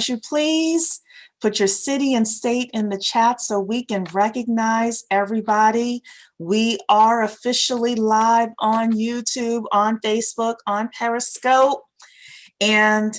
you please put your city and state in the chat so we can recognize everybody? We are officially live on YouTube, on Facebook, on Periscope. And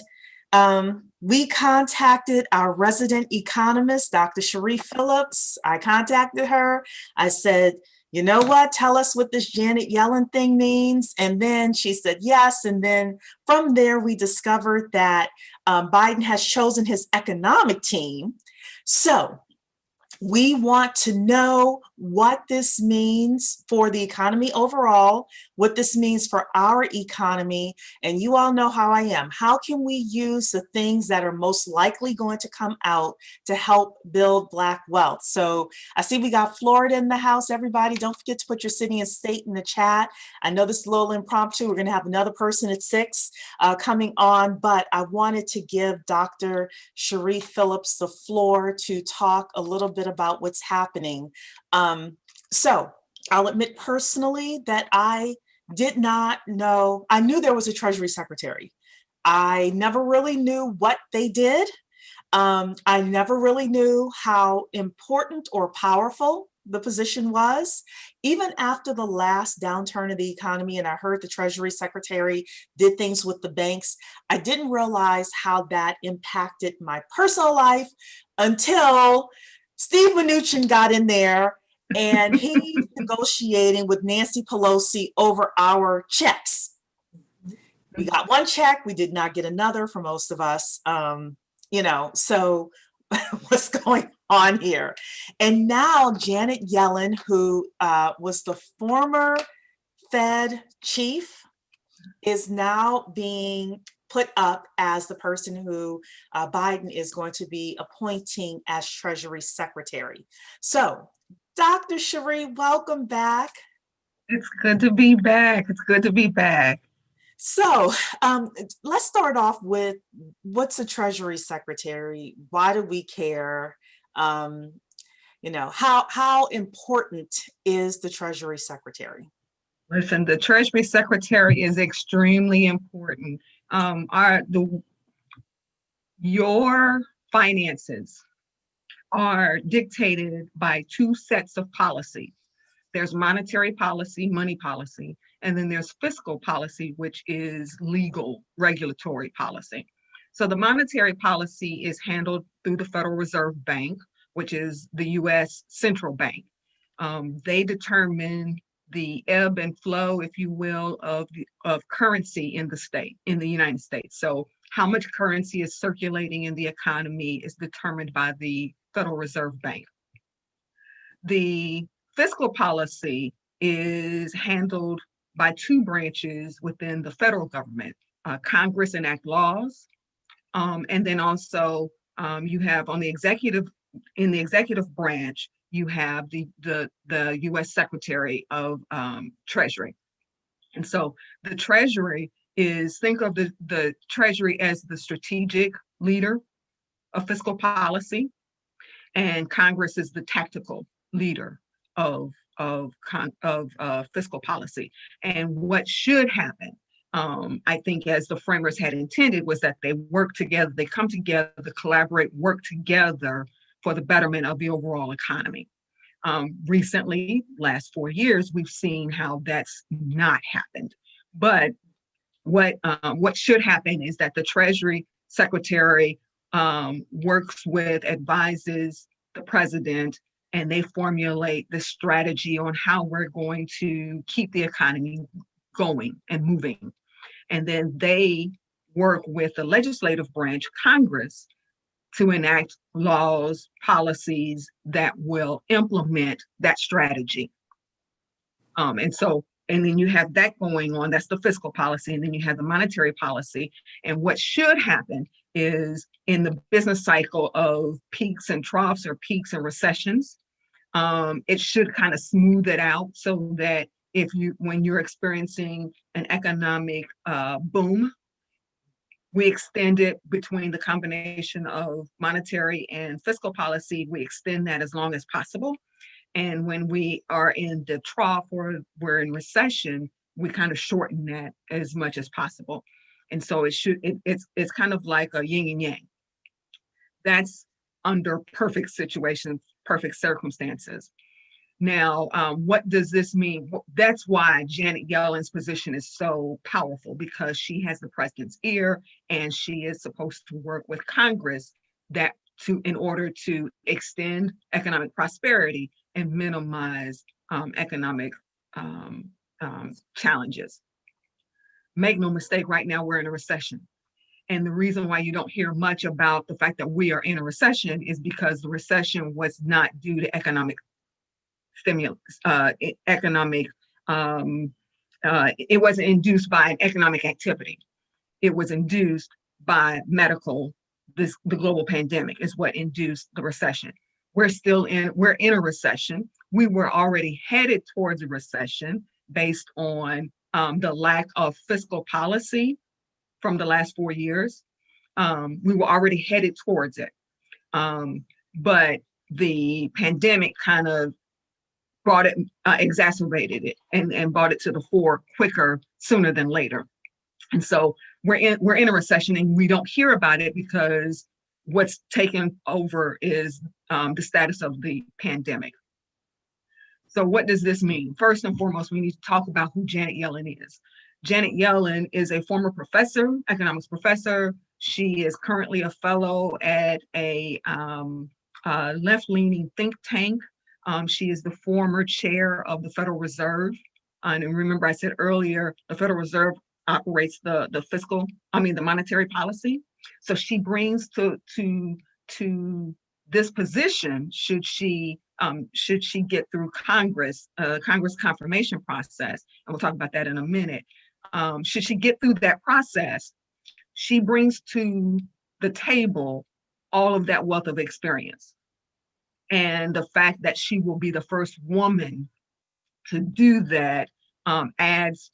we contacted our resident economist, Dr. Cheri Phillips. I contacted her. I said, you know what, tell us what this Janet Yellen thing means. And then she said yes. And then from there, we discovered that Biden has chosen his economic team. So we want to know what this means for the economy overall, what this means for our economy, and you all know how I am. How can we use the things that are most likely going to come out to help build Black wealth? So I see we got Florida in the house, everybody. Don't forget to put your city and state in the chat. I know this is a little impromptu. We're gonna have another person at 6 coming on, but I wanted to give Dr. Cheri Phillips the floor to talk a little bit about what's happening. So I'll admit personally that I did not know. I knew there was a Treasury Secretary. I never really knew what they did. I never really knew how important or powerful the position was. Even after the last downturn of the economy, and I heard the Treasury Secretary did things with the banks, I didn't realize how that impacted my personal life until Steve Mnuchin got in there and he's negotiating with Nancy Pelosi over our checks. We got one check, we did not get another for most of us. You know, so what's going on here? And now Janet Yellen, who was the former Fed chief, is now being put up as the person who Biden is going to be appointing as Treasury Secretary. So, Dr. Cheri, welcome back. It's good to be back. It's good to be back. So let's start off with what's a Treasury Secretary? Why do we care? You know, how important is the Treasury Secretary? Listen, the Treasury Secretary is extremely important. Your finances are dictated by two sets of policy. There's monetary policy, money policy, and then there's fiscal policy, which is legal regulatory policy. So the monetary policy is handled through the Federal Reserve Bank, which is the U.S. central bank. They determine the ebb and flow, if you will, of currency in the United States. So how much currency is circulating in the economy is determined by the Federal Reserve Bank. The fiscal policy is handled by two branches within the federal government. Congress enact laws, and then also you have in the executive branch, you have the U.S. Secretary of Treasury. And so the Treasury think of the Treasury as the strategic leader of fiscal policy, and Congress is the tactical leader of fiscal policy. And what should happen, I think, as the framers had intended, was that they work together, they come together, collaborate, work together for the betterment of the overall economy. Recently, last 4 years, we've seen how that's not happened. But what should happen is that the Treasury Secretary advises the president, and they formulate the strategy on how we're going to keep the economy going and moving. And then they work with the legislative branch, Congress, to enact laws, policies that will implement that strategy. And then you have that going on, that's the fiscal policy, and then you have the monetary policy. And what should happen is, in the business cycle of peaks and troughs, or peaks and recessions, it should kind of smooth it out, so that when you're experiencing an economic boom, we extend it between the combination of monetary and fiscal policy, we extend that as long as possible. And when we are in the trough or we're in recession, we kind of shorten that as much as possible. And so it's kind of like a yin and yang. That's under perfect situations, perfect circumstances. Now, what does this mean? That's why Janet Yellen's position is so powerful, because she has the president's ear, and she is supposed to work with Congress that in order to extend economic prosperity and minimize economic challenges. Make no mistake, right now we're in a recession. And the reason why you don't hear much about the fact that we are in a recession is because the recession was not due to economic stimulus, economic, it wasn't induced by an economic activity. It was induced by the global pandemic is what induced the recession. We're in a recession. We were already headed towards a recession based on the lack of fiscal policy from the last 4 years. We were already headed towards it. But the pandemic kind of brought it, exacerbated it, and brought it to the fore quicker, sooner than later. And so we're in a recession, and we don't hear about it because what's taken over is the status of the pandemic. So what does this mean? First and foremost, we need to talk about who Janet Yellen is. Janet Yellen is a former professor, economics professor. She is currently a fellow at a left-leaning think tank. She is the former chair of the Federal Reserve. And remember, I said earlier, the Federal Reserve operates the monetary policy. So she brings to this position, should she get through Congress confirmation process, and we'll talk about that in a minute. Should she get through that process, she brings to the table all of that wealth of experience. And the fact that she will be the first woman to do that adds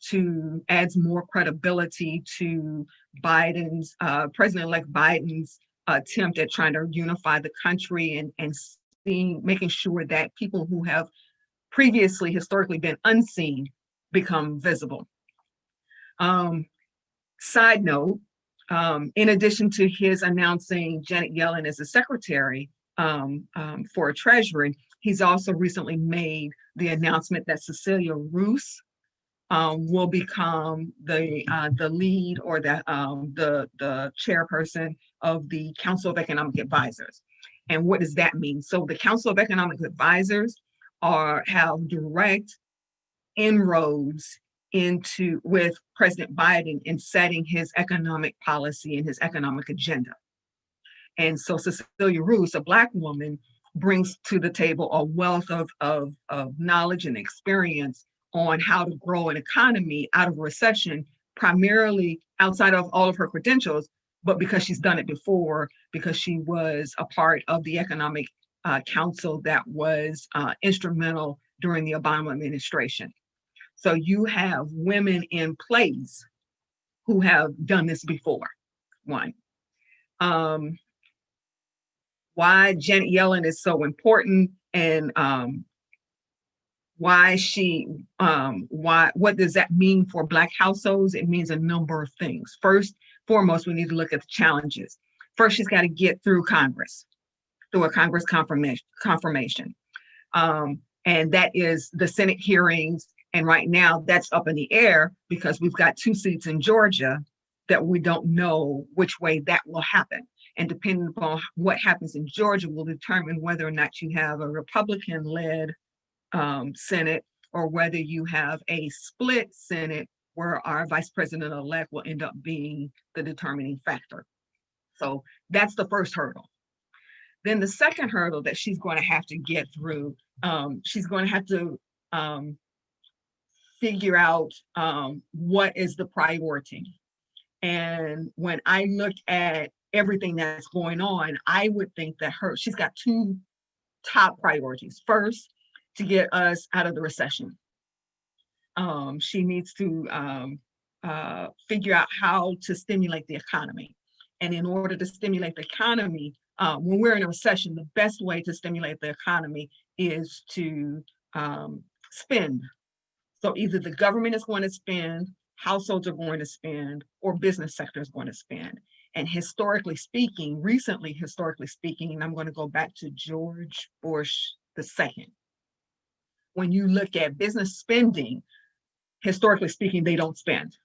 more credibility to President-elect Biden's attempt at trying to unify the country and making sure that people who have previously historically been unseen become visible. Side note, in addition to his announcing Janet Yellen as the secretary for Treasury, he's also recently made the announcement that Cecilia Roos will become the lead, or the chairperson of the Council of Economic Advisors. And what does that mean? So the Council of Economic Advisors have direct inroads with President Biden in setting his economic policy and his economic agenda. And so Cecilia Roos, a Black woman, brings to the table a wealth of knowledge and experience on how to grow an economy out of a recession, primarily outside of all of her credentials, but because she's done it before, because she was a part of the Economic Council that was instrumental during the Obama administration. So you have women in place who have done this before. One. Why Janet Yellen is so important, and what does that mean for Black households? It means a number of things. First, foremost, we need to look at the challenges. First, she's got to get through Congress, through a Congress confirmation. And that is the Senate hearings. And right now that's up in the air because we've got 2 seats in Georgia that we don't know which way that will happen. And depending upon what happens in Georgia will determine whether or not you have a Republican-led Senate, or whether you have a split Senate where our vice president-elect will end up being the determining factor. So that's the first hurdle. Then the second hurdle that she's going to have to get through, she's going to have to figure out what is the priority. And when I look at everything that's going on, I would think that she's got 2 top priorities. First, to get us out of the recession. She needs to figure out how to stimulate the economy. And in order to stimulate the economy, when we're in a recession, the best way to stimulate the economy is to spend. So either the government is going to spend, households are going to spend, or business sector is going to spend. And recently historically speaking, and I'm going to go back to George Bush II. When you look at business spending, historically speaking, they don't spend.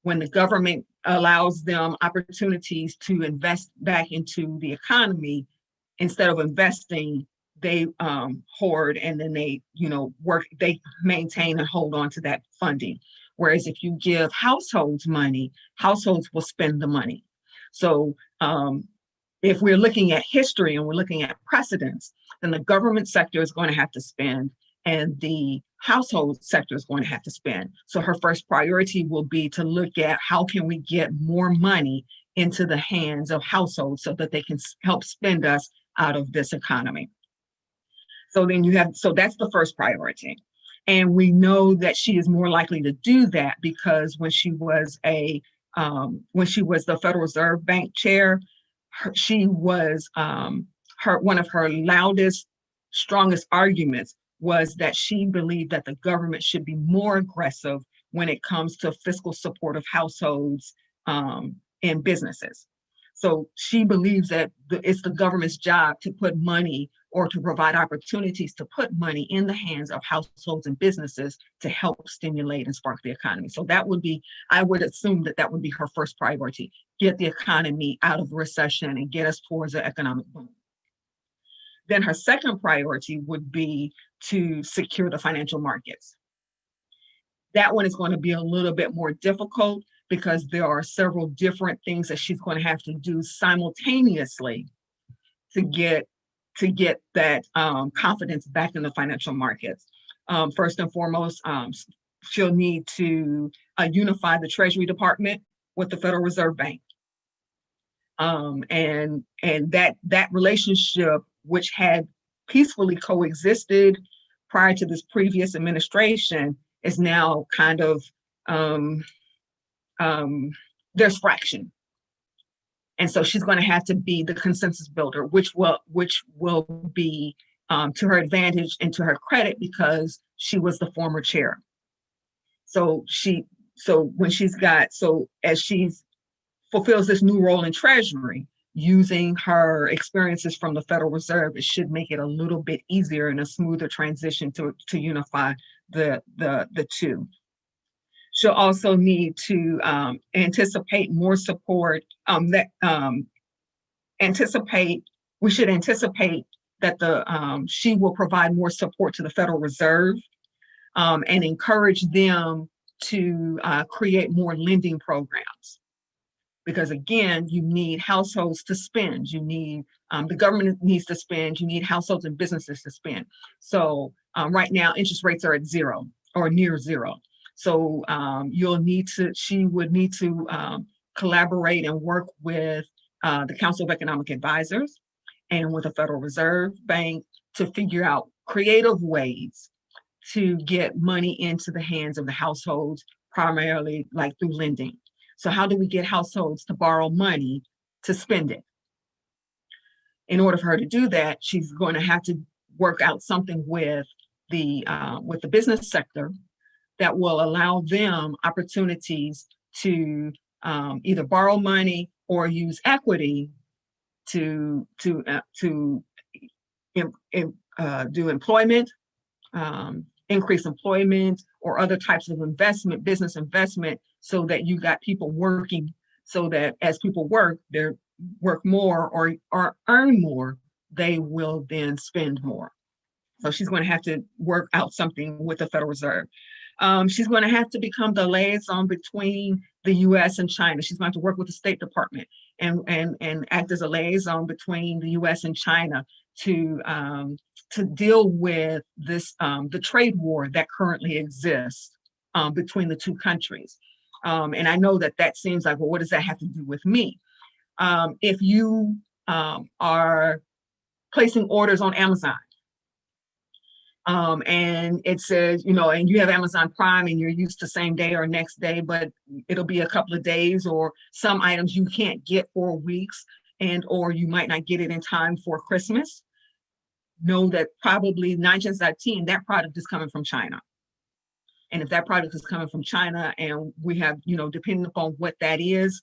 When the government allows them opportunities to invest back into the economy, instead of investing, they hoard, and then they, they maintain and hold on to that funding. Whereas if you give households money, households will spend the money. So if we're looking at history and we're looking at precedents, then the government sector is going to have to spend and the household sector is going to have to spend. So her first priority will be to look at how can we get more money into the hands of households so that they can help spend us out of this economy. So that's the first priority. And we know that she is more likely to do that because when she was the Federal Reserve Bank chair, one of her loudest, strongest arguments was that she believed that the government should be more aggressive when it comes to fiscal support of households and businesses. So she believes that it's the government's job to put money or to provide opportunities to put money in the hands of households and businesses to help stimulate and spark the economy. So I would assume that would be her first priority, get the economy out of recession and get us towards an economic boom. Then her second priority would be to secure the financial markets. That one is going to be a little bit more difficult because there are several different things that she's going to have to do simultaneously to get that confidence back in the financial markets. First and foremost, she'll need to unify the Treasury Department with the Federal Reserve Bank. And that relationship, which had peacefully coexisted prior to this previous administration, is now kind of there's fraction. And so she's going to have to be the consensus builder, which will be to her advantage and to her credit because she was the former chair. As she fulfills this new role in Treasury, using her experiences from the Federal Reserve, it should make it a little bit easier and a smoother transition to unify the two. She'll also need to anticipate more support. We should anticipate that she will provide more support to the Federal Reserve and encourage them to create more lending programs. Because again, you need households to spend. You need the government needs to spend. You need households and businesses to spend. So right now, interest rates are at zero or near zero. So she would need to collaborate and work with the Council of Economic Advisors and with the Federal Reserve Bank to figure out creative ways to get money into the hands of the households, primarily like through lending. So how do we get households to borrow money to spend it? In order for her to do that, she's going to have to work out something with the business sector that will allow them opportunities to either borrow money or use equity to do employment, increase employment, or other types of investment, business investment, so that you got people working, so that as people work more or earn more, they will then spend more. So she's going to have to work out something with the Federal Reserve. She's going to have to become the liaison between the U.S. and China. She's going to work with the State Department and act as a liaison between the U.S. and China to deal with this the trade war that currently exists between the two countries. And I know that seems like, well, what does that have to do with me? If you are placing orders on Amazon, and it says, and you have Amazon Prime and you're used to same day or next day, but it'll be a couple of days, or some items you can't get for weeks, or you might not get it in time for Christmas. Know that probably 9 times out of 10, that product is coming from China. And if that product is coming from China and we have, depending upon what that is,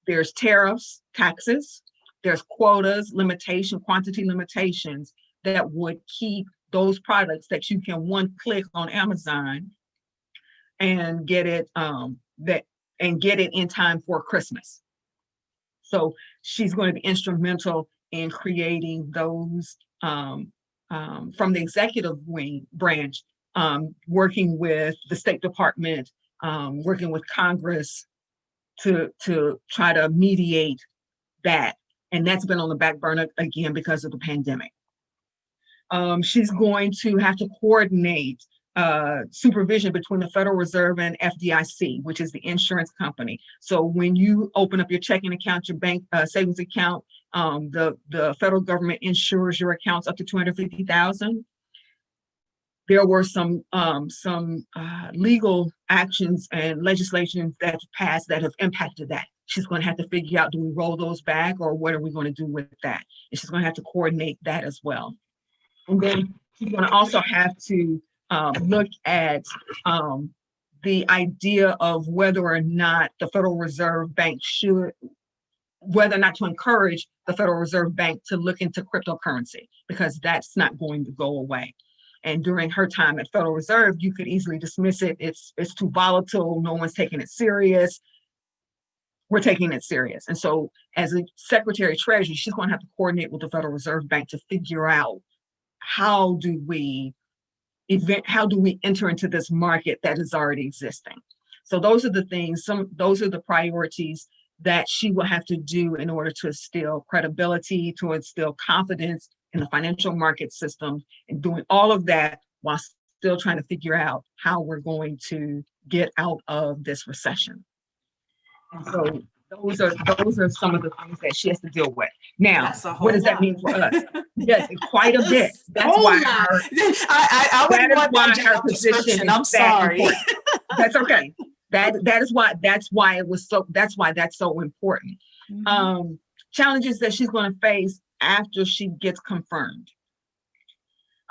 there's tariffs, taxes, there's quotas, quantity limitations that would keep those products that you can one click on Amazon and get it in time for Christmas. So she's going to be instrumental in creating those from the executive branch, working with the State Department, working with Congress to try to mediate that. And that's been on the back burner again because of the pandemic. She's going to have to coordinate supervision between the Federal Reserve and FDIC, which is the insurance company. So when you open up your checking account, your bank savings account, the federal government insures your accounts up to $250,000. There were some legal actions and legislation that's passed that have impacted that. She's going to have to figure out, do we roll those back, or what are we going to do with that? And she's going to have to coordinate that as well. And then she's going to also have to look at the idea of whether or not the Federal Reserve Bank whether or not to encourage the Federal Reserve Bank to look into cryptocurrency, because that's not going to go away. And during her time at Federal Reserve, you could easily dismiss it. It's too volatile. No one's taking it serious. We're taking it serious. And so as a Secretary of Treasury, she's going to have to coordinate with the Federal Reserve Bank to figure out how do we enter into this market that is already existing. So those are the things, those are the priorities that she will have to do in order to instill credibility, to instill confidence in the financial market system, and doing all of that while still trying to figure out how we're going to get out of this recession. And so those are some of the things that she has to deal with. Now, what does that mean for us? Yes, quite a bit. That's why I wouldn't want that her job position description. is I'm sorry. That's okay. That's why that's so important. Mm-hmm. Challenges that she's going to face after she gets confirmed.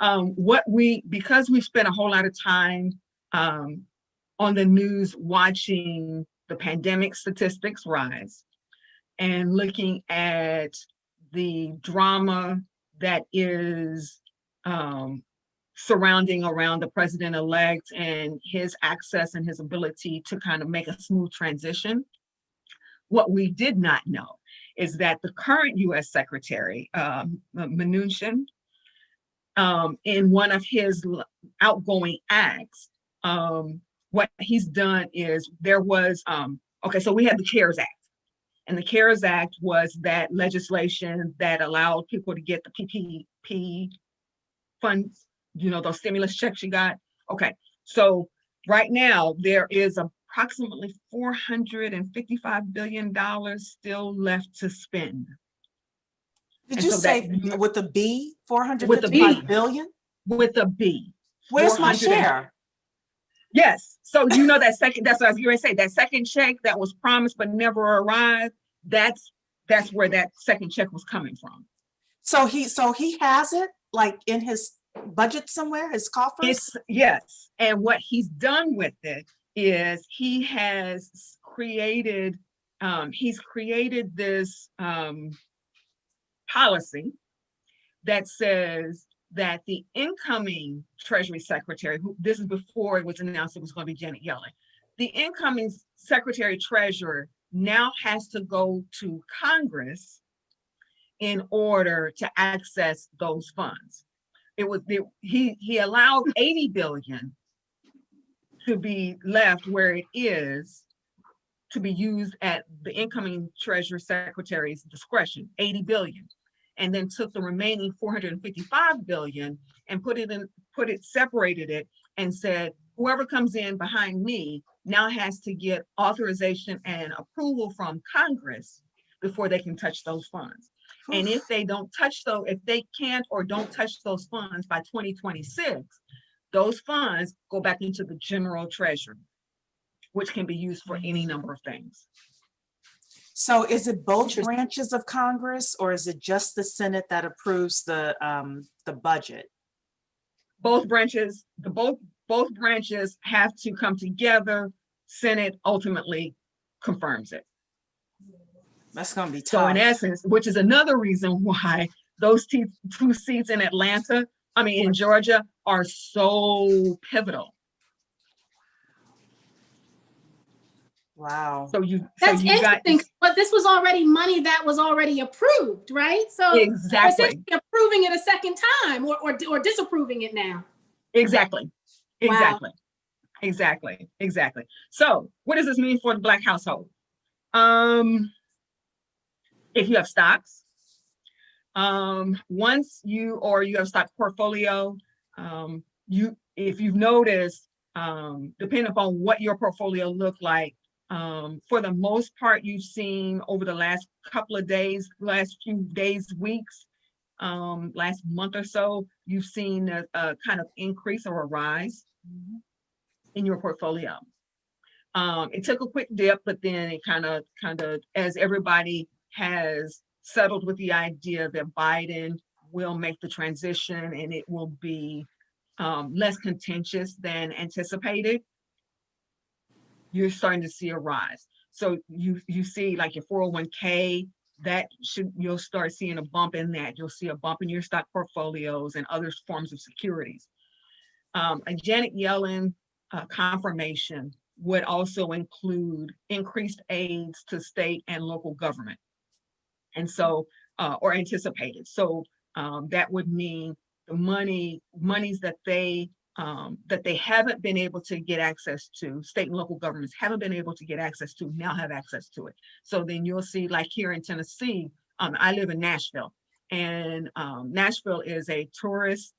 Because we spent a whole lot of time on the news watching the pandemic statistics rise and looking at the drama that is surrounding around the president-elect and his access and his ability to kind of make a smooth transition. What we did not know is that the current U.S. Secretary, Mnuchin, in one of his outgoing acts, what he's done is there was, so we had the CARES Act. And the CARES Act was that legislation that allowed people to get the PPP funds, those stimulus checks you got. Okay, so right now there is approximately $455 billion still left to spend. Did you say with the B, 455 billion? With a B. Where's my share? Yes. So that's what I was going to say. That second check that was promised but never arrived, that's where that second check was coming from. So he has it like in his budget somewhere, his coffers? Yes. And what he's done with it is he has created this policy that says that the incoming Treasury Secretary, this is before it was announced it was going to be Janet Yellen, the incoming Secretary Treasurer now has to go to Congress in order to access those funds. He allowed $80 billion to be left where it is to be used at the incoming Treasury Secretary's discretion, $80 billion. And then took the remaining $455 billion and separated it and said, whoever comes in behind me now has to get authorization and approval from Congress before they can touch those funds. And if they can't or don't touch those funds by 2026, those funds go back into the general treasury, which can be used for any number of things. So is it both branches of Congress, or is it just the Senate that approves the budget? Both branches, both branches have to come together. Senate ultimately confirms it. That's going to be So in tough. essence, which is another reason why those two seats in in Georgia are so pivotal. Wow. So you got interesting, but this was already money that was already approved, right? So exactly essentially approving it a second time or disapproving it now. exactly. Wow. Exactly. So what does this mean for the Black household? If you have stocks, once you have stock portfolio, if you've noticed, depending upon what your portfolio looked like, for the most part, you've seen over the last couple of days, last few days, weeks, last month or so, you've seen a kind of increase or a rise in your portfolio. It took a quick dip, but then it kind of, as everybody has settled with the idea that Biden will make the transition and it will be less contentious than anticipated, you're starting to see a rise. So you see like your 401k, you'll start seeing a bump in that. You'll see a bump in your stock portfolios and other forms of securities. A Janet Yellen confirmation would also include increased aids to state and local government. And so, or anticipated. So that would mean the monies that they haven't been able to get access to, state and local governments haven't been able to get access to, now have access to it. So then you'll see, like here in Tennessee, I live in Nashville, and Nashville is a tourist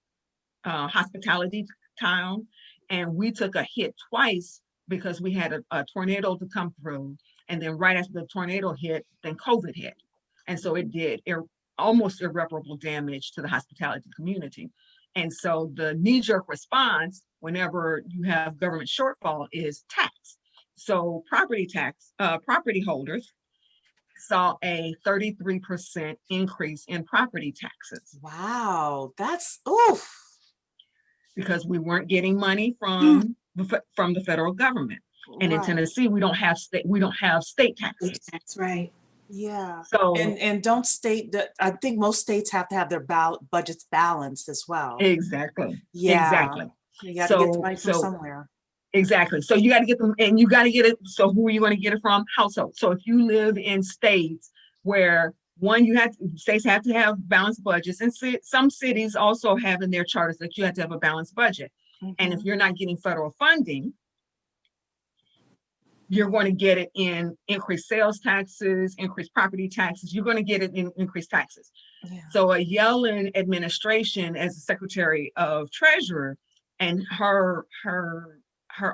hospitality town, and we took a hit twice because we had a tornado to come through, and then right after the tornado hit, then COVID hit, and so it did almost irreparable damage to the hospitality community. And so the knee-jerk response whenever you have government shortfall is tax. So property holders saw a 33% increase in property taxes. Wow, that's oof. Because we weren't getting money from the federal government. And in Tennessee, we don't have state taxes. That's right. Yeah. So and don't state that, I think most states have to have their budgets balanced as well. Exactly. Yeah. Exactly. You got to get the money from somewhere. Exactly. So you got to get them, and you got to get it. So who are you going to get it from? Household. So if you live in states where states have to have balanced budgets, and some cities also have in their charters that you have to have a balanced budget. And if you're not getting federal funding, you're going to get it in increased sales taxes, increased property taxes. You're going to get it in increased taxes. Yeah. So a Yellen administration, as the Secretary of Treasury, and her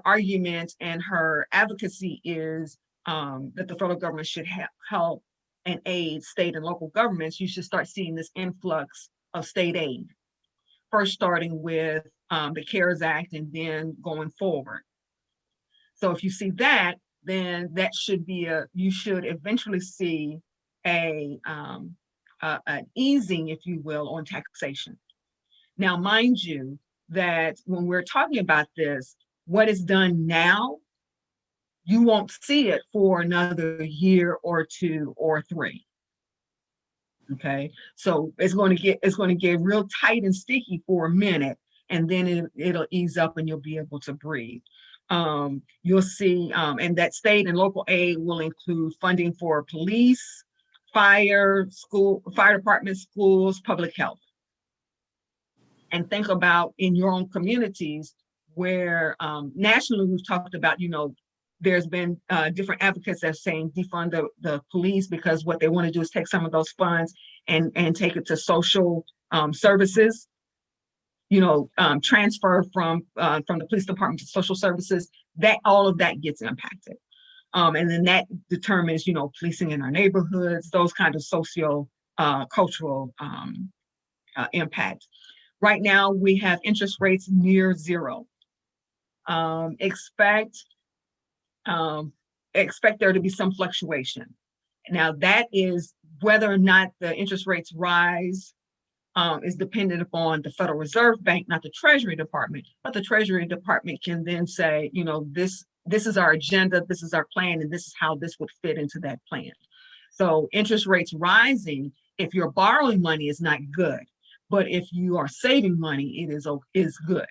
argument and her advocacy is that the federal government should help and aid state and local governments. You should start seeing this influx of state aid, first starting with the CARES Act and then going forward. So if you see that, then that should be you should eventually see an easing, if you will, on taxation. Now, mind you, that when we're talking about this, what is done now, you won't see it for another year or two or three. Okay, so it's going to get real tight and sticky for a minute, and then it'll ease up and you'll be able to breathe. You'll see, and that state and local aid will include funding for police, fire departments, schools, public health. And think about in your own communities where nationally we've talked about, there's been different advocates that are saying defund the police, because what they want to do is take some of those funds and take it to social services. Transfer from the police department to social services, that all of that gets impacted. And then that determines, policing in our neighborhoods, those kind of socio cultural impact. Right now, we have interest rates near zero. Expect there to be some fluctuation. Now, that is whether or not the interest rates rise is dependent upon the Federal Reserve Bank, not the Treasury Department. But the Treasury Department can then say, this is our agenda, this is our plan, and this is how this would fit into that plan. So interest rates rising, if you're borrowing money, is not good. But if you are saving money, it is good.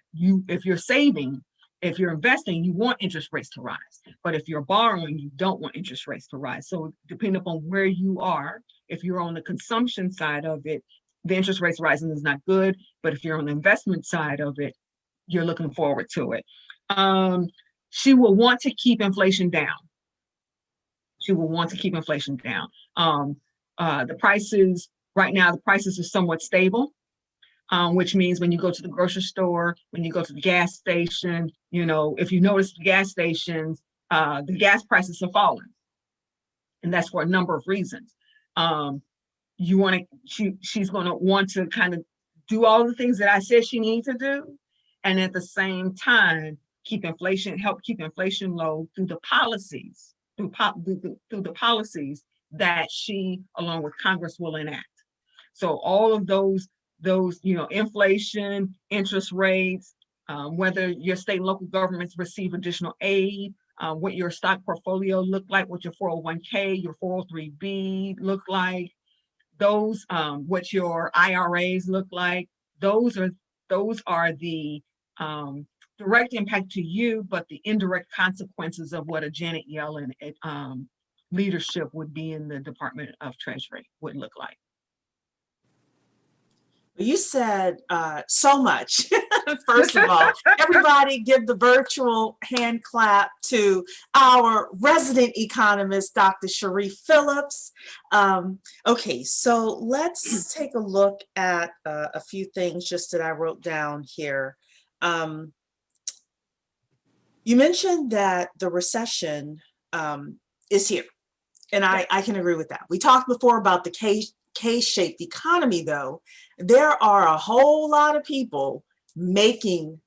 If you're saving, if you're investing, you want interest rates to rise. But if you're borrowing, you don't want interest rates to rise. So depending upon where you are, if you're on the consumption side of it, the interest rates rising is not good. But if you're on the investment side of it, you're looking forward to it. She will want to keep inflation down. She will want to keep inflation down. The prices, right now, the prices are somewhat stable, which means when you go to the grocery store, when you go to the gas station, if you notice the gas stations, the gas prices have fallen. And that's for a number of reasons. She's going to want to kind of do all the things that I said she needs to do. And at the same time, help keep inflation low through the policies, through the policies that she, along with Congress, will enact. So all of those, inflation, interest rates, whether your state and local governments receive additional aid, what your stock portfolio look like, what your 401k, your 403b look like, those, what your IRAs look like, those are the direct impact to you, but the indirect consequences of what a Janet Yellen leadership would be in the Department of Treasury would look like. You said so much. First of all, everybody give the virtual hand clap to our resident economist, Dr. Cheri Phillips. Okay, so let's take a look at a few things just that I wrote down here. You mentioned that the recession is here, and I can agree with that. We talked before about the K-shaped economy, though. There are a whole lot of people making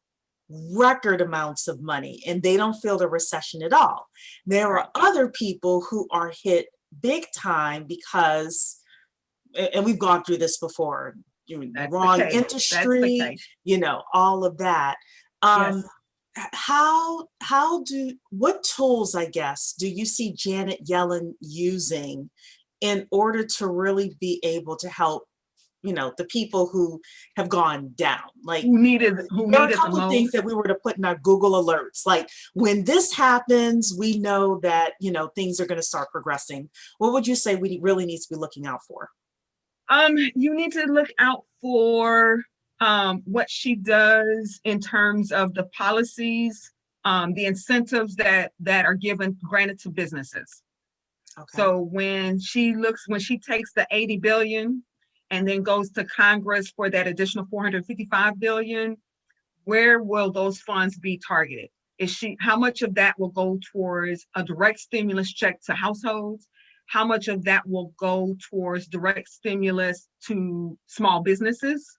record amounts of money, and they don't feel the recession at all. There are other people who are hit big time because, and we've gone through this before, the wrong industry, all of that. Yes. What tools, I guess, do you see Janet Yellen using in order to really be able to help, the people who have gone down? Like, who needed there are a couple the of things that we were to put in our Google alerts. Like, when this happens, we know that, things are going to start progressing. What would you say we really need to be looking out for? You need to look out for what she does in terms of the policies, the incentives that are granted to businesses. Okay. So when she takes the 80 billion and then goes to Congress for that additional 455 billion, where will those funds be targeted? How much of that will go towards a direct stimulus check to households? How much of that will go towards direct stimulus to small businesses?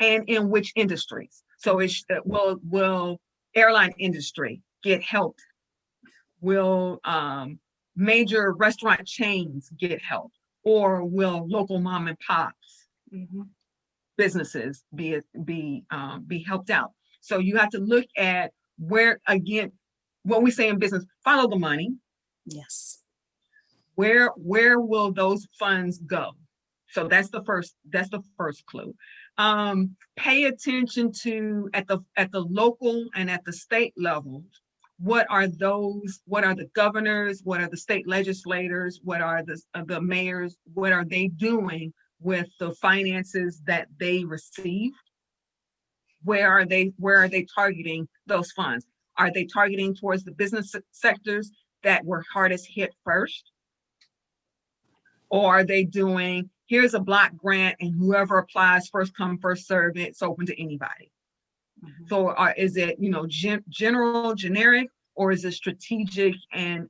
And in which industries? So will airline industry get helped? Will major restaurant chains get help? Or will local mom and pops businesses be helped out? So you have to look at where, again, what we say in business, follow the money. Yes. Where will those funds go? So that's the first clue. Pay attention to at the local and at the state level. What are the governors? What are the state legislators? What are the mayors? What are they doing with the finances that they receive? Where are they targeting those funds? Are they targeting towards the business sectors that were hardest hit first? Or are they doing, here's a block grant and whoever applies, first come, first serve, it's open to anybody? So is it, general, generic, or is it strategic and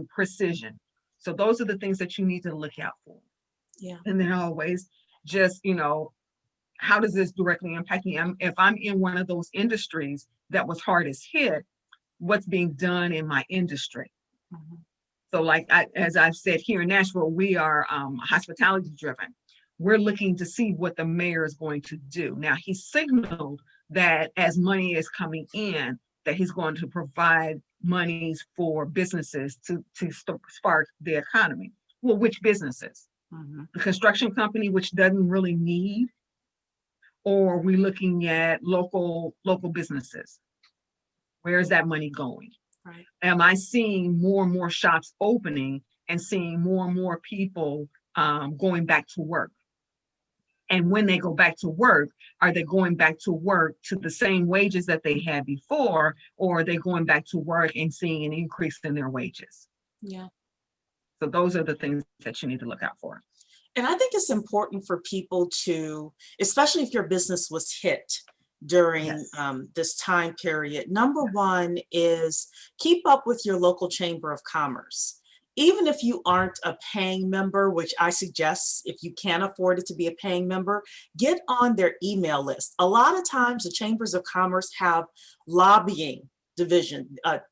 precision? So those are the things that you need to look out for. Yeah. And then always just, how does this directly impact me? If I'm in one of those industries that was hardest hit, what's being done in my industry? So like as I've said, here in Nashville, we are hospitality driven. We're looking to see what the mayor is going to do. Now, he signaled that as money is coming in, that he's going to provide monies for businesses to spark the economy. Well, which businesses? Mhm. The construction company, which doesn't really need, or are we looking at local businesses? Where is that money going? Right. Am I seeing more and more shops opening and seeing more and more people going back to work? And when they go back to work, are they going back to work to the same wages that they had before, or are they going back to work and seeing an increase in their wages? Yeah. So those are the things that you need to look out for. And I think it's important for people to, especially if your business was hit during Yes. this time period, number one is keep up with your local chamber of commerce. Even if you aren't a paying member, which I suggest if you can't afford it to be a paying member, get on their email list. A lot of times the chambers of commerce have lobbying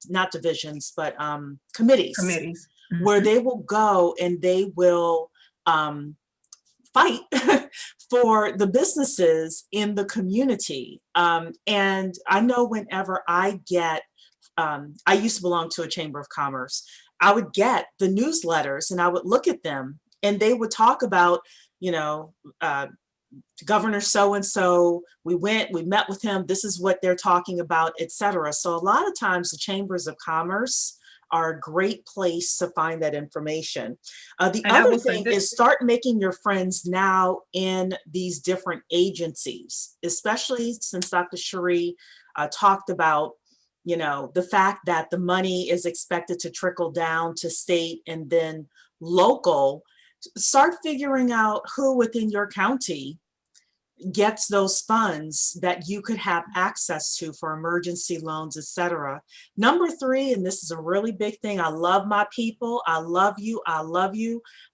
not divisions, but committees where Mhm. they will go and they will fight for the businesses in the community. And I know whenever I get, I used to belong to a chamber of commerce, I would get the newsletters and I would look at them and they would talk about, you know, Governor so-and-so, we met with him, this is what they're talking about, etc. So a lot of times the chambers of commerce are a great place to find that information. The And I other will say thing this. is start making your friends now in these different agencies, especially since Dr. Cheri talked about, you know, the fact that the money is expected to trickle down to state and then local. Start figuring out who within your county gets those funds that you could have access to for emergency loans, etc. Number three, and this is a really big thing, I love my people, I love you,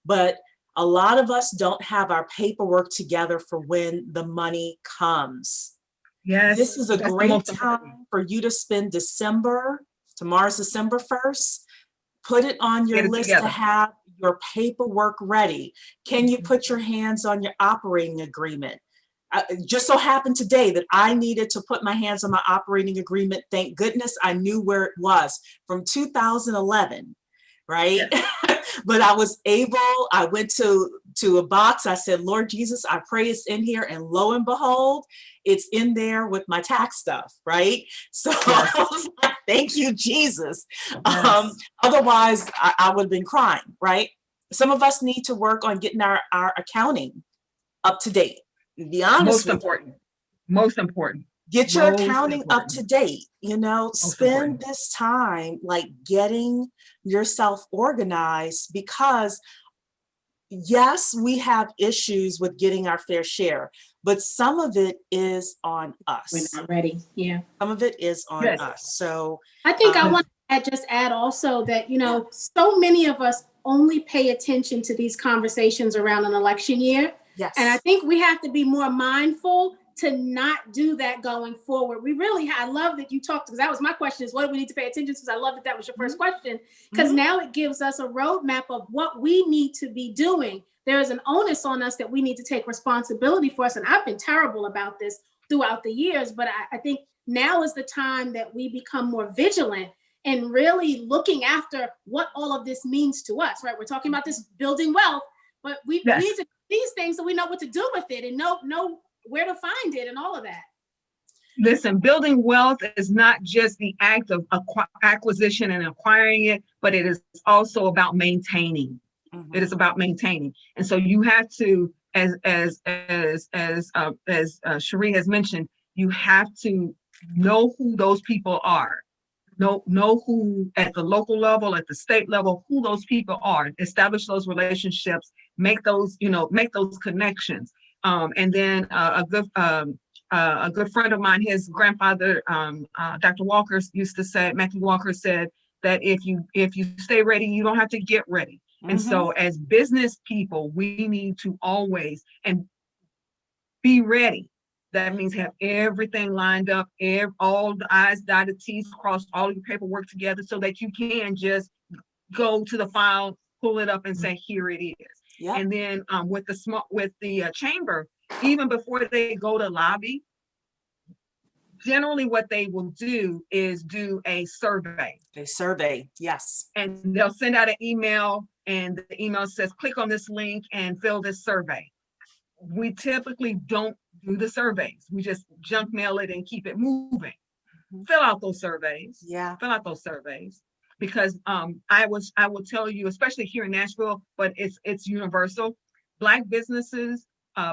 but a lot of us don't have our paperwork together for when the money comes. Yes, This is a that's the great most important. time for you to spend December, tomorrow's December 1st, put it on your Get it list to together. have your paperwork ready. Can you Mhm. put your hands on your operating agreement? Just so happened today that I needed to put my hands on my operating agreement. Thank goodness I knew where it was from 2011, right? Yes. But I was able, I went to a box, I said, Lord Jesus, I pray it's in here, and lo and behold, it's in there with my tax stuff, right? So Yes. I was like, thank you, Jesus. Yes. Otherwise, I would have been crying, right? Some of us need to work on getting our accounting up to date. Be honest Most with you. important. Most important. Get your Most accounting up important. to date, you know, Most spend important. this time like getting yourself organized, because yes, we have issues with getting our fair share, but some of it is on We're us. not ready. Yeah. Some of it is on Yes. us. So I think I um, want to just add also that, you know, so many of us only pay attention to these conversations around an election year. yes. And I think we have to be more mindful to not do that going forward. We really, I love that you talked, because that was my question, is what do we need to pay attention to? Because I love that that was your first question, because now it gives us a roadmap of what we need to be doing. There is an onus on us that we need to take responsibility for us. And I've been terrible about this throughout the years, but I think now is the time that we become more vigilant and really looking after what all of this means to us, right? We're talking about this building wealth, but we Yes. need to do these things so we know what to do with it and know where to find it and all of that. Listen, building wealth is not just the act of acquisition and acquiring it, but it is also about maintaining. Mhm. It is about maintaining, and so you have to, as Cheri has mentioned, you have to know who those people are. Know who at the local level, at the state level, who those people are. Establish those relationships. Make those connections. And then a good friend of mine, his grandfather, Dr. Walker used to say, Matthew Walker said that if you stay ready, you don't have to get ready. And so as business people, we need to always and be ready. That means have everything lined up, all the I's dotted, T's crossed, all your paperwork together, so that you can just go to the file, pull it up, and say, here it is. Yep. And then with the chamber, even before they go to lobby, generally what they will do is do a survey. A survey, yes. And they'll send out an email, and the email says, click on this link and fill this survey. We typically don't do the surveys. We just junk mail it and keep it moving. Fill out those surveys. Yeah. Fill out those surveys. Because I will tell you, especially here in Nashville, but it's universal. Black businesses,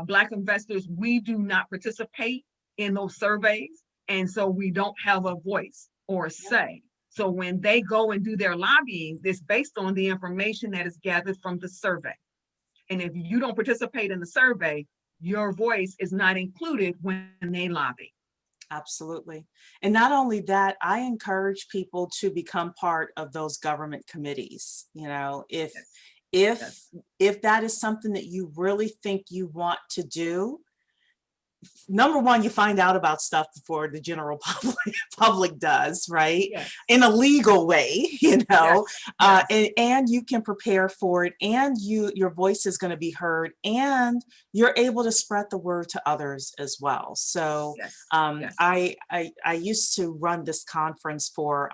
Black investors, we do not participate in those surveys. And so we don't have a voice or a say. So when they go and do their lobbying, it's based on the information that is gathered from the survey. And if you don't participate in the survey, your voice is not included when they lobby. Absolutely. And not only that, I encourage people to become part of those government committees. You know, if that is something that you really think you want to do, number one, you find out about stuff before the general public does, right? Yes. In a legal way, you know, Yes. And you can prepare for it, and your voice is going to be heard, and you're able to spread the word to others as well. So Yes. I used to run this conference for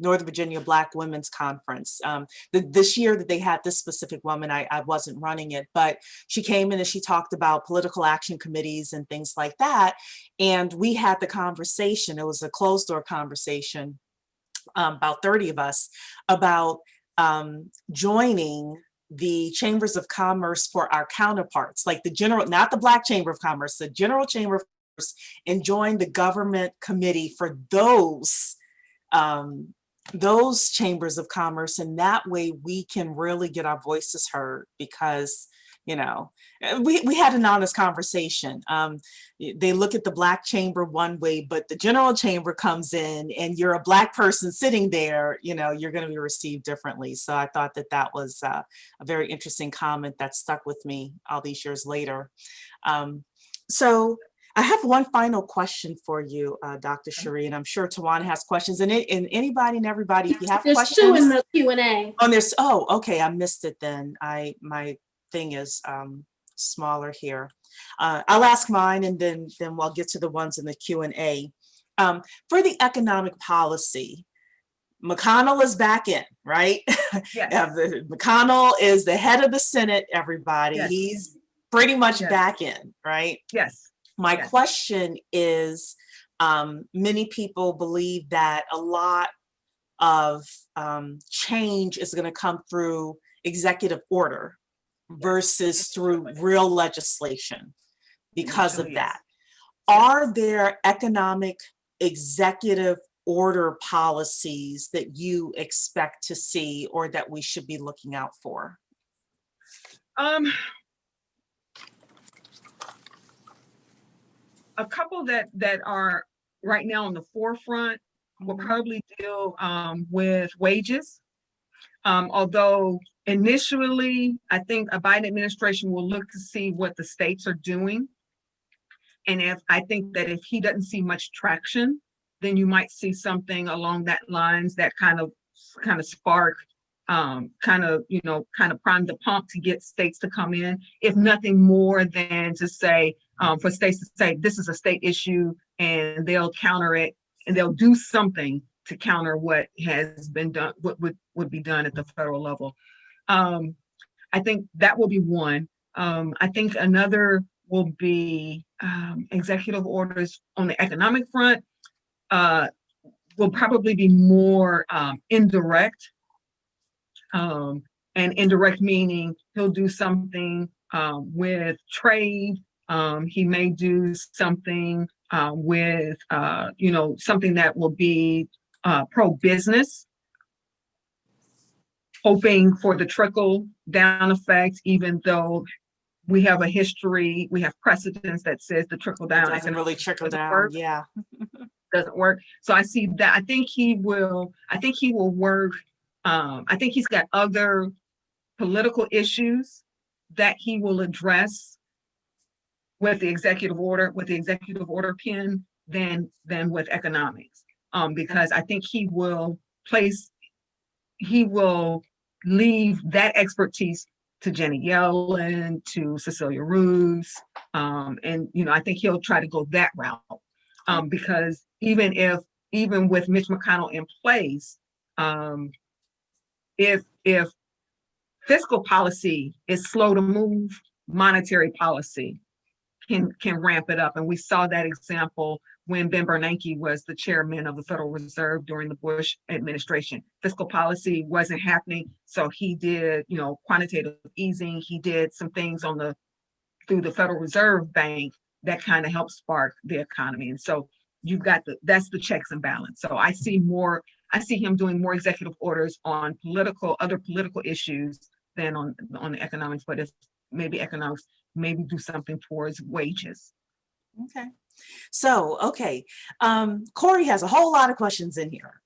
Northern Virginia Black Women's Conference. This year that they had this specific woman, I wasn't running it, but she came in and she talked about political action committees and things like that. And we had the conversation. It was a closed door conversation, about 30 of us, about joining the chambers of commerce for our counterparts, like the general, not the Black Chamber of Commerce, the General Chamber of Commerce, and join the government committee for those chambers of commerce. And that way we can really get our voices heard, because, you know, we had an honest conversation. They look at the Black chamber one way, but the general chamber comes in and you're a Black person sitting there, you know, you're going to be received differently. So I thought that was a very interesting comment that stuck with me all these years later. So I have one final question for you, Dr. Cheri, and I'm sure Tawan has questions. And anybody and everybody, if you have questions. There's 2 in the Q&A. Oh, okay, I missed it then. My thing is smaller here. I'll ask mine, and then we'll get to the ones in the Q&A. For the economic policy, McConnell is back in, right? Yes. McConnell is the head of the Senate, everybody. Yes. He's pretty much Yes. back in, right? Yes. My question is, many people believe that a lot of change is going to come through executive order versus through real legislation because of that. Are there economic executive order policies that you expect to see or that we should be looking out for? A couple that are right now on the forefront will probably deal with wages. Although initially, I think a Biden administration will look to see what the states are doing. And I think that if he doesn't see much traction, then you might see something along that lines that kind of spark, kind of prime the pump to get states to come in, if nothing more than to say, for states to say, this is a state issue, and they'll counter it, and they'll do something to counter what has been done, what would be done at the federal level. I think that will be one. I think another will be executive orders on the economic front. Will probably be more indirect. And indirect meaning he'll do something with trade. He may do something with, something that will be pro-business, hoping for the trickle down effect, even though we have a history, we have precedents that says the trickle down doesn't really trickle down. work. Yeah. Doesn't work. So I see that. I think he will work. I think he's got other political issues that he will address with the executive order pen than with economics. Because I think he will leave that expertise to Janet Yellen, to Cecilia Roos, and I think he'll try to go that route. Because even with Mitch McConnell in place, if fiscal policy is slow to move, monetary policy can ramp it up. And we saw that example when Ben Bernanke was the chairman of the Federal Reserve during the Bush administration. Fiscal policy wasn't happening, so he did, quantitative easing. He did some things through the Federal Reserve Bank that kind of helped spark the economy. And so that's the checks and balance. So I see him doing more executive orders on other political issues than on the economics, but if maybe economics, maybe do something towards wages. Okay. So, Corey has a whole lot of questions in here.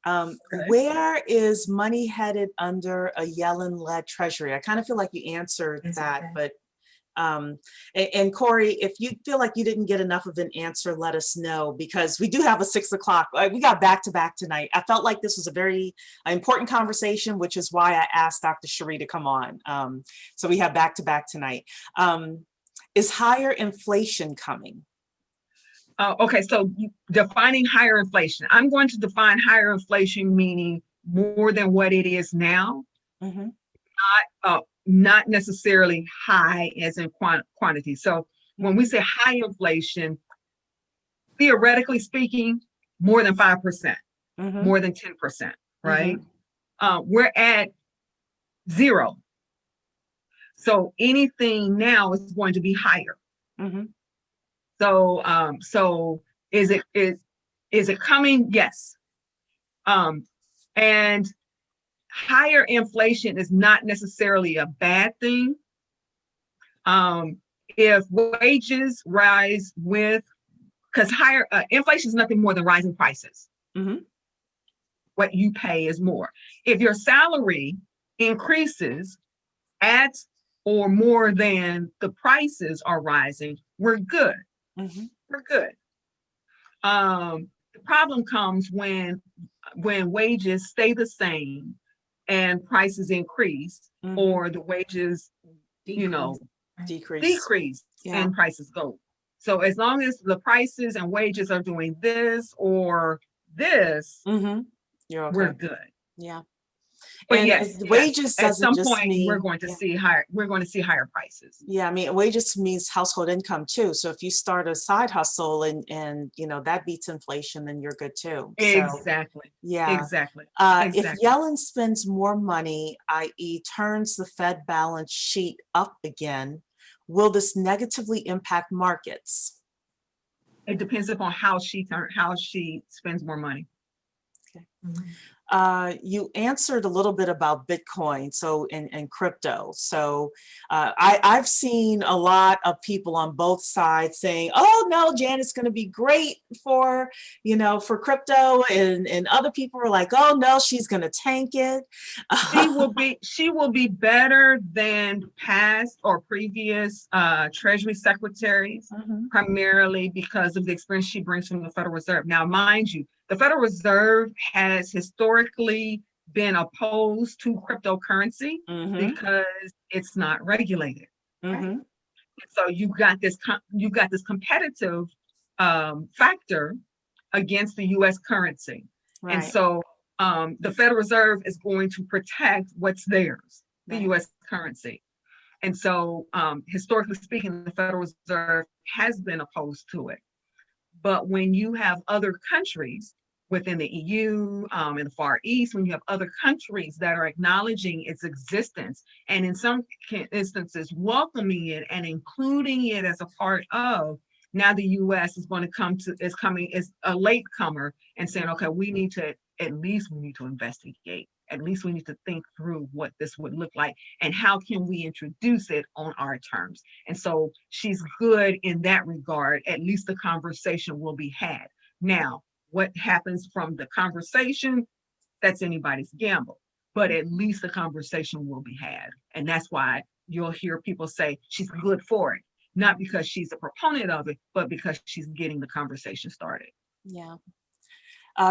Where is money headed under a Yellen-led treasury? I kind of feel like you answered that, but and Corey, if you feel like you didn't get enough of an answer, let us know, because we do have a 6 o'clock. We got back to back tonight. I felt like this was a very important conversation, which is why I asked Dr. Cheri to come on. So we have back to back tonight. Is higher inflation coming? Okay, so defining higher inflation. I'm going to define higher inflation meaning more than what it is now. Mm-hmm. Not necessarily high as in quantity. So when we say high inflation, theoretically speaking, more than 5%, more than 10%, right? We're at 0. So anything now is going to be higher. So is it coming? Yes. And higher inflation is not necessarily a bad thing. If wages rise because higher inflation is nothing more than rising prices. What you pay is more. If your salary increases at or more than the prices are rising, we're good. We're good. The problem comes when wages stay the same and prices increase, or the wages, decrease and prices go. So as long as the prices and wages are doing this or this, you're okay. We're good. Yeah. But and yes, wages at some just point mean, we're going to see higher prices. Yeah, I mean, wages means household income too. So if you start a side hustle and that beats inflation, then you're good too. Exactly. So, yeah. Exactly. If Yellen spends more money, i.e. turns the Fed balance sheet up again, will this negatively impact markets? It depends upon how she spends more money. Okay. You answered a little bit about Bitcoin, so and crypto. So I've seen a lot of people on both sides saying, "Oh no, Janet's going to be great for crypto," and other people are like, "Oh no, she's going to tank it." She will be better than past or previous Treasury secretaries, primarily because of the experience she brings from the Federal Reserve. Now, mind you, the Federal Reserve has historically been opposed to cryptocurrency because it's not regulated. Right? So you've got this competitive factor against the U.S. currency, right. And so the Federal Reserve is going to protect what's theirs, the right. U.S. currency. And so historically speaking, the Federal Reserve has been opposed to it. But when you have other countries within the EU, in the Far East, when you have other countries that are acknowledging its existence and in some instances welcoming it and including it as a part of, now the U.S. is a latecomer and saying, okay, we need to investigate. At least we need to think through what this would look like and how can we introduce it on our terms. And so she's good in that regard. At least the conversation will be had. Now, what happens from the conversation, that's anybody's gamble. But at least the conversation will be had. And that's why you'll hear people say she's good for it. Not because she's a proponent of it, but because she's getting the conversation started. Yeah.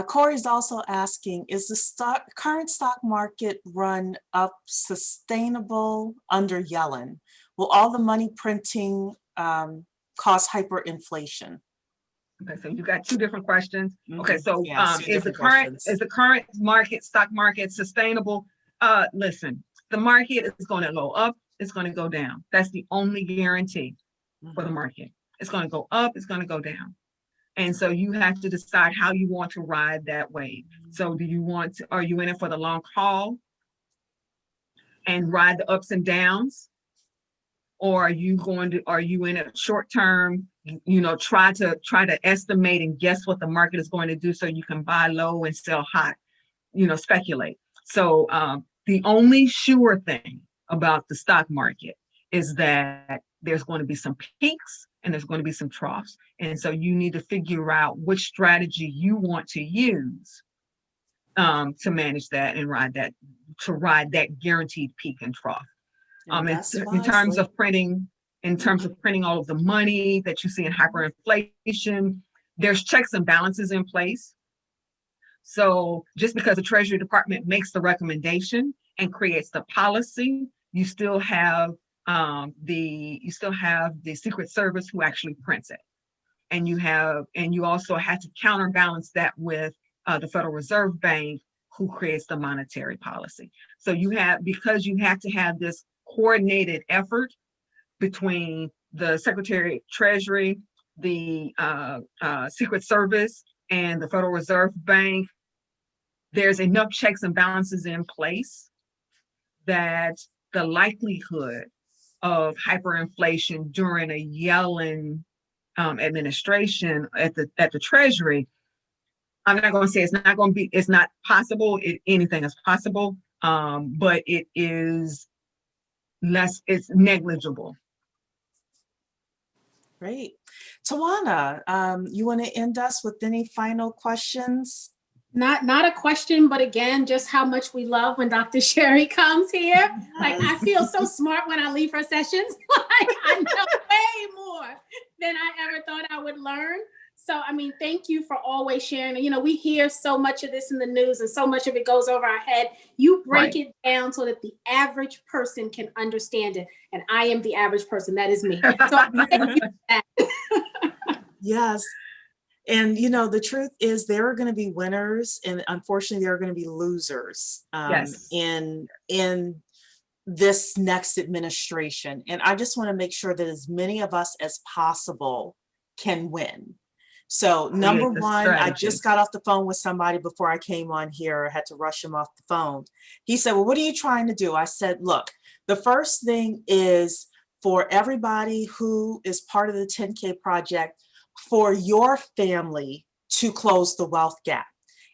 Corey's also asking, is the current stock market run up sustainable under Yellen? Will all the money printing cause hyperinflation? Okay, so you got two different questions. Okay, so Yeah, two is the different current questions. stock market sustainable? Listen, the market is going to go up, it's going to go down. That's the only guarantee for the market. It's going to go up, it's going to go down. And so you have to decide how you want to ride that wave. So are you in it for the long haul and ride the ups and downs? Or are you in it short term, try to estimate and guess what the market is going to do so you can buy low and sell high, speculate. So the only sure thing about the stock market is that there's going to be some peaks and there's going to be some troughs. And so you need to figure out which strategy you want to use to manage that and ride that guaranteed peak and trough. In terms of printing all of the money that you see in hyperinflation, there's checks and balances in place. So just because the Treasury Department makes the recommendation and creates the policy, you still have the Secret Service who actually prints it, and you also have to counterbalance that with the Federal Reserve Bank, who creates the monetary policy. So because you have to have this coordinated effort between the Secretary of Treasury, the Secret Service, and the Federal Reserve Bank, there's enough checks and balances in place that the likelihood of hyperinflation during a Yellen administration at the Treasury, I'm not going to say it's not possible. Anything is possible, but it is less. It's negligible. Great. Tawana, you want to end us with any final questions? Not a question, but again, just how much we love when Dr. Cheri comes here. Yes. Like, I feel so smart when I leave her sessions. Like, I know way more than I ever thought I would learn. So, I mean, thank you for always sharing. We hear so much of this in the news and so much of it goes over our head. You break it down so that the average person can understand it. And I am the average person. That is me. So thank you for that. Yes. And, the truth is there are going to be winners and unfortunately there are going to be losers in this next administration. And I just want to make sure that as many of us as possible can win. So number one, I just got off the phone with somebody before I came on here. I had to rush him off the phone. He said, well, what are you trying to do? I said, look, the first thing is for everybody who is part of the 10K project, for your family to close the wealth gap.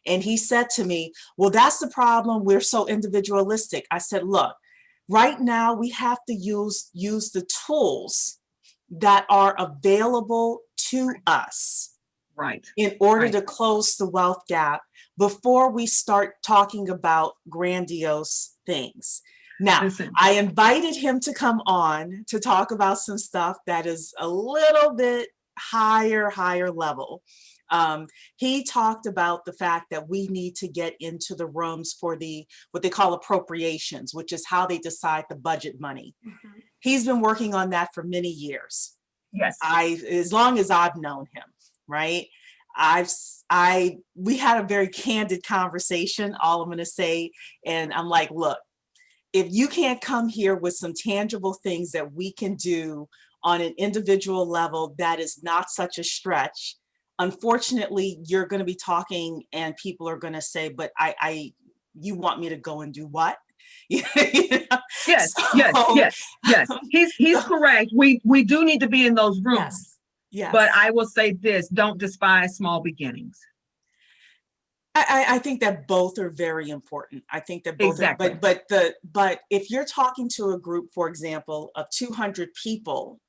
And he said to me, well, that's the problem. We're so individualistic. I said, look, right now we have to use the tools that are available to us in order to close the wealth gap before we start talking about grandiose things. Now, I invited him to come on to talk about some stuff that is a little bit higher level. He talked about the fact that we need to get into the rooms for what they call appropriations, which is how they decide the budget money. Mm-hmm. He's been working on that for many years. Yes. As long as I've known him, right? We had a very candid conversation, all I'm going to say. And I'm like, look, if you can't come here with some tangible things that we can do on an individual level, that is not such a stretch. Unfortunately, you're going to be talking and people are going to say, but you want me to go and do what? Yes. He's correct. We do need to be in those rooms. Yes. But I will say this, don't despise small beginnings. I think that both are very important. I think that both are, but if you're talking to a group, for example, of 200 people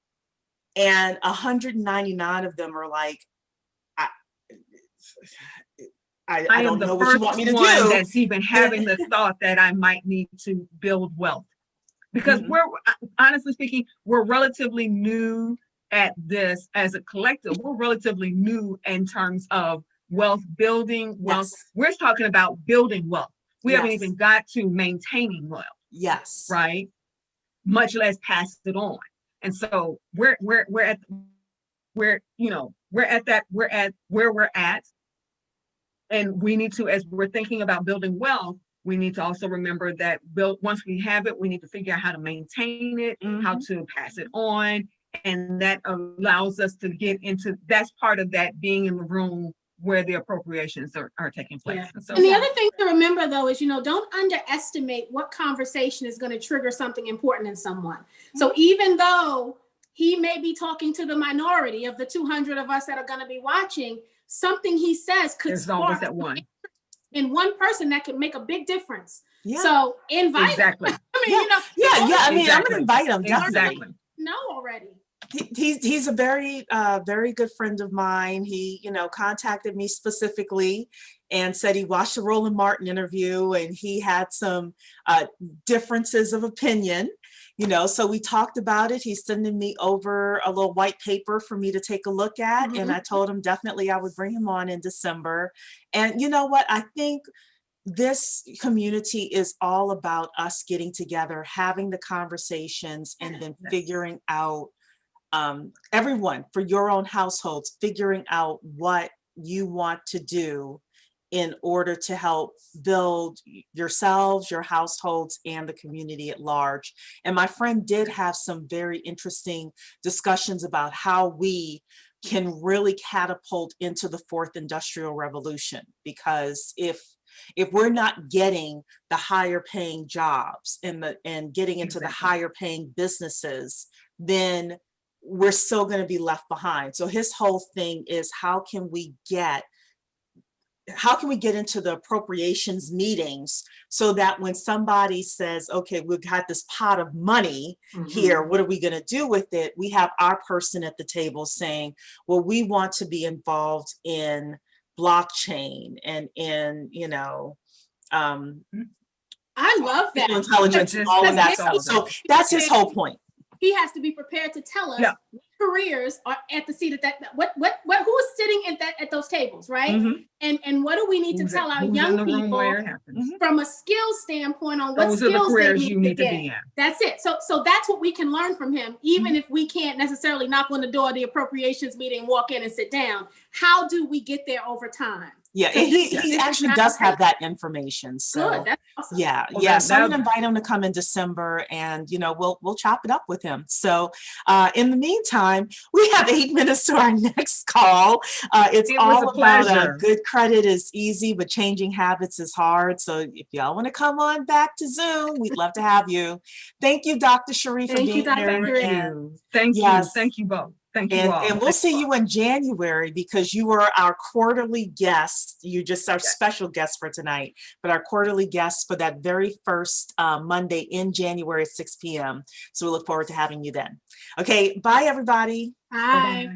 and 199 of them are like, I don't know what you want me to do. That's even having the thought that I might need to build wealth. Because we're, honestly speaking, we're relatively new at this as a collective. We're relatively new in terms of wealth building, wealth. Yes. We're talking about building wealth. We haven't even got to maintaining wealth. Yes. Right? Much less pass it on. And so we're we're at where we're at. And we need to, as we're thinking about building wealth, we need to also remember that once we have it, we need to figure out how to maintain it, how to pass it on. And that allows us to get into, that's part of that being in the room where the appropriations are taking place. Yeah. And so, and the other thing to remember though is, don't underestimate what conversation is going to trigger something important in someone. So even though he may be talking to the minority of the 200 of us that are going to be watching, something he says could spark that one in one person that could make a big difference. Yeah. So invite exactly. him. I mean, I mean, exactly. I'm gonna invite him. Definitely. Exactly. No, already. He's a very very good friend of mine. He contacted me specifically and said he watched the Roland Martin interview and he had some differences of opinion. So we talked about it. He's sending me over a little white paper for me to take a look at. And I told him definitely I would bring him on in December. And you know what? I think this community is all about us getting together, having the conversations, and then figuring out, everyone for your own households, figuring out what you want to do in order to help build yourselves, your households, and the community at large. And my friend did have some very interesting discussions about how we can really catapult into the fourth industrial revolution. Because if we're not getting the higher paying jobs and getting into the higher paying businesses, then we're still going to be left behind. So his whole thing is how can we get into the appropriations meetings so that when somebody says, okay, we've got this pot of money here, what are we going to do with it? We have our person at the table saying, well, we want to be involved in blockchain and in, I love that. Intelligence and all of that stuff. So that's his whole point. He has to be prepared to tell us what careers are at the seat at what who is sitting at those tables, right? And what do we need to tell our young people from a skill standpoint on what skills they need to get. That's it. So that's what we can learn from him, even if we can't necessarily knock on the door of the appropriations meeting, walk in and sit down. How do we get there over time? Yeah, and he actually does have that information. So good. That's awesome. Yeah. So I'm gonna invite him to come in December, and we'll chop it up with him. So in the meantime, we have 8 minutes to our next call. It's all about good credit is easy, but changing habits is hard. So if y'all want to come on back to Zoom, we'd love to have you. Thank you, Dr. Cheri, for being here. Thank you. Thank you both. Thank you all. And we'll see you in January, because you are our quarterly guest. You're just our special guest for tonight, but our quarterly guest for that very first Monday in January at 6 p.m. So we look forward to having you then. Okay, bye everybody. Bye.